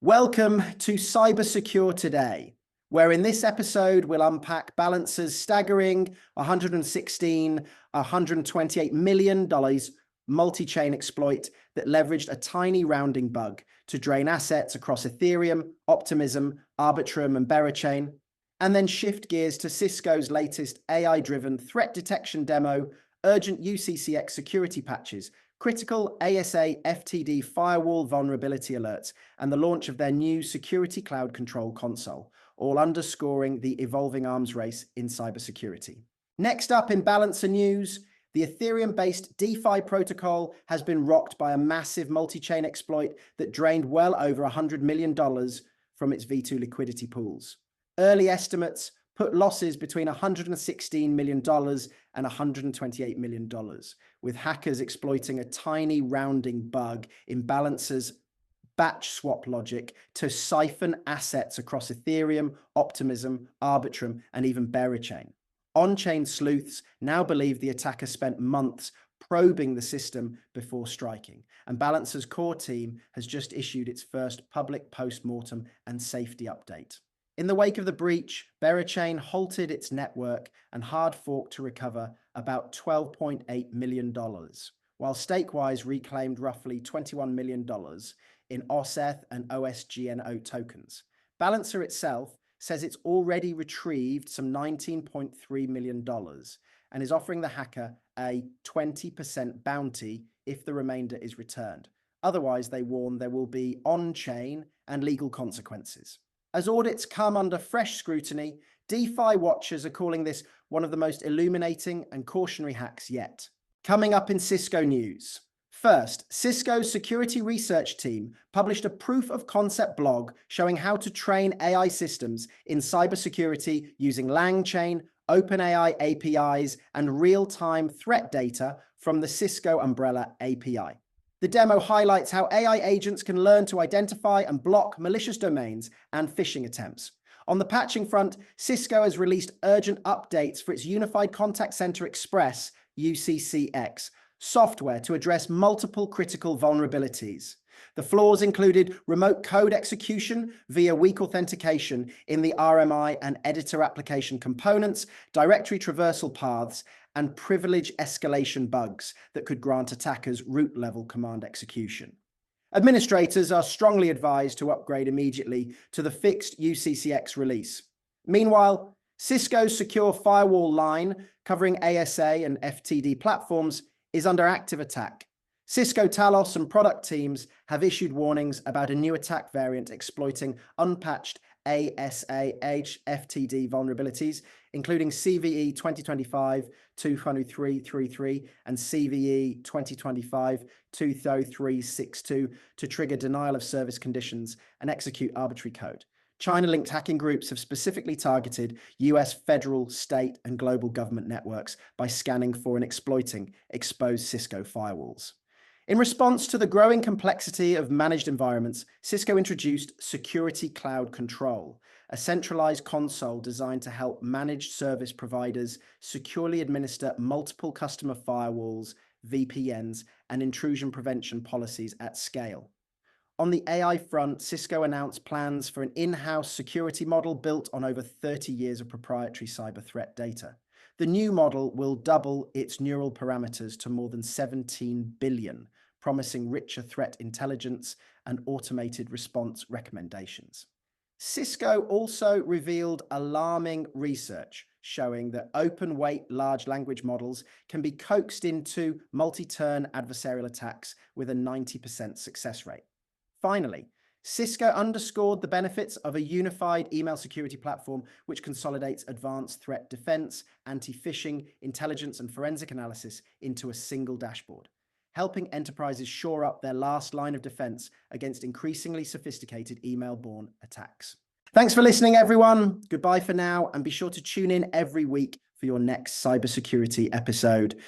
Welcome to Cyber Secure Today, where in this episode we'll unpack Balancer's staggering $128 million multi-chain exploit that leveraged a tiny rounding bug to drain assets across Ethereum, Optimism, Arbitrum, and Berachain, and then shift gears to Cisco's latest AI-driven threat detection demo, urgent UCCX security patches, critical ASA FTD firewall vulnerability alerts, and the launch of their new security cloud control console, all underscoring the evolving arms race in cybersecurity. Next up in Balancer news, the Ethereum-based DeFi protocol has been rocked by a massive multi-chain exploit that drained well over $100 million from its V2 liquidity pools. Early estimates put losses between $116 million and $128 million, with hackers exploiting a tiny rounding bug in Balancer's batch swap logic to siphon assets across Ethereum, Optimism, Arbitrum, and even Berachain. On-chain sleuths now believe the attacker spent months probing the system before striking, and Balancer's core team has just issued its first public post-mortem and safety update. In the wake of the breach, Berachain halted its network and hard forked to recover about $12.8 million, while Stakewise reclaimed roughly $21 million in OSETH and OSGNO tokens. Balancer itself says it's already retrieved some $19.3 million and is offering the hacker a 20% bounty if the remainder is returned. Otherwise, they warn there will be on-chain and legal consequences. As audits come under fresh scrutiny, DeFi watchers are calling this one of the most illuminating and cautionary hacks yet. Coming up in Cisco news. First, Cisco's security research team published a proof of concept blog showing how to train AI systems in cybersecurity using LangChain, OpenAI APIs, and real-time threat data from the Cisco Umbrella API. The demo highlights how AI agents can learn to identify and block malicious domains and phishing attempts. On the patching front, Cisco has released urgent updates for its Unified Contact Center Express (UCCX) software to address multiple critical vulnerabilities. The flaws included remote code execution via weak authentication in the RMI and editor application components, directory traversal paths, and privilege escalation bugs that could grant attackers root-level command execution. Administrators are strongly advised to upgrade immediately to the fixed UCCX release. Meanwhile, Cisco's secure firewall line covering ASA and FTD platforms is under active attack. Cisco Talos and product teams have issued warnings about a new attack variant exploiting unpatched ASA FTD vulnerabilities, including CVE 2025-20333 and CVE 2025-20362 to trigger denial of service conditions and execute arbitrary code. China-linked hacking groups have specifically targeted US federal, state, and global government networks by scanning for and exploiting exposed Cisco firewalls. In response to the growing complexity of managed environments, Cisco introduced Security Cloud Control, a centralized console designed to help managed service providers securely administer multiple customer firewalls, VPNs, and intrusion prevention policies at scale. On the AI front, Cisco announced plans for an in-house security model built on over 30 years of proprietary cyber threat data. The new model will double its neural parameters to more than 17 billion, promising richer threat intelligence and automated response recommendations. Cisco also revealed alarming research showing that open-weight large language models can be coaxed into multi-turn adversarial attacks with a 90% success rate. Finally, Cisco underscored the benefits of a unified email security platform which consolidates advanced threat defense, anti-phishing, intelligence, and forensic analysis into a single dashboard, helping enterprises shore up their last line of defense against increasingly sophisticated email-borne attacks. Thanks for listening, everyone. Goodbye for now, and be sure to tune in every week for your next cybersecurity episode.